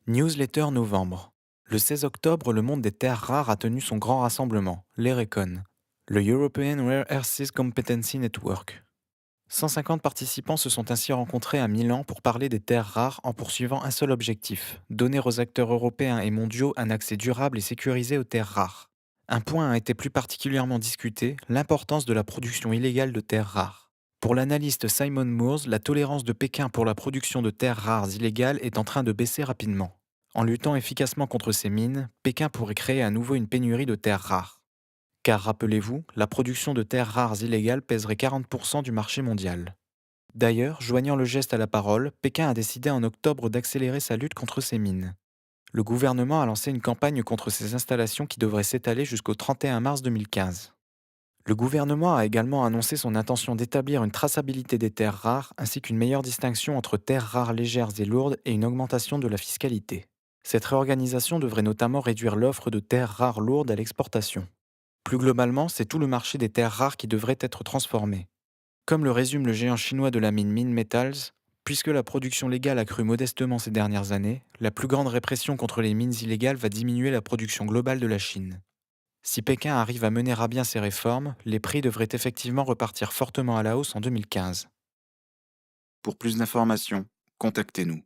Newsletter novembre. Le 16 octobre, le monde des terres rares a tenu son grand rassemblement, l'ERECON, le European Rare Earths Competency Network. 150 participants se sont ainsi rencontrés à Milan pour parler des terres rares en poursuivant un seul objectif, donner aux acteurs européens et mondiaux un accès durable et sécurisé aux terres rares. Un point a été plus particulièrement discuté, l'importance de la production illégale de terres rares. Pour l'analyste Simon Moores, la tolérance de Pékin pour la production de terres rares illégales est en train de baisser rapidement. En luttant efficacement contre ces mines, Pékin pourrait créer à nouveau une pénurie de terres rares. Car rappelez-vous, la production de terres rares illégales pèserait 40% du marché mondial. D'ailleurs, joignant le geste à la parole, Pékin a décidé en octobre d'accélérer sa lutte contre ces mines. Le gouvernement a lancé une campagne contre ces installations qui devrait s'étaler jusqu'au 31 mars 2015. Le gouvernement a également annoncé son intention d'établir une traçabilité des terres rares ainsi qu'une meilleure distinction entre terres rares légères et lourdes et une augmentation de la fiscalité. Cette réorganisation devrait notamment réduire l'offre de terres rares lourdes à l'exportation. Plus globalement, c'est tout le marché des terres rares qui devrait être transformé. Comme le résume le géant chinois de la mine Minmetals, puisque la production légale a cru modestement ces dernières années, la plus grande répression contre les mines illégales va diminuer la production globale de la Chine. Si Pékin arrive à mener à bien ces réformes, les prix devraient effectivement repartir fortement à la hausse en 2015. Pour plus d'informations, contactez-nous.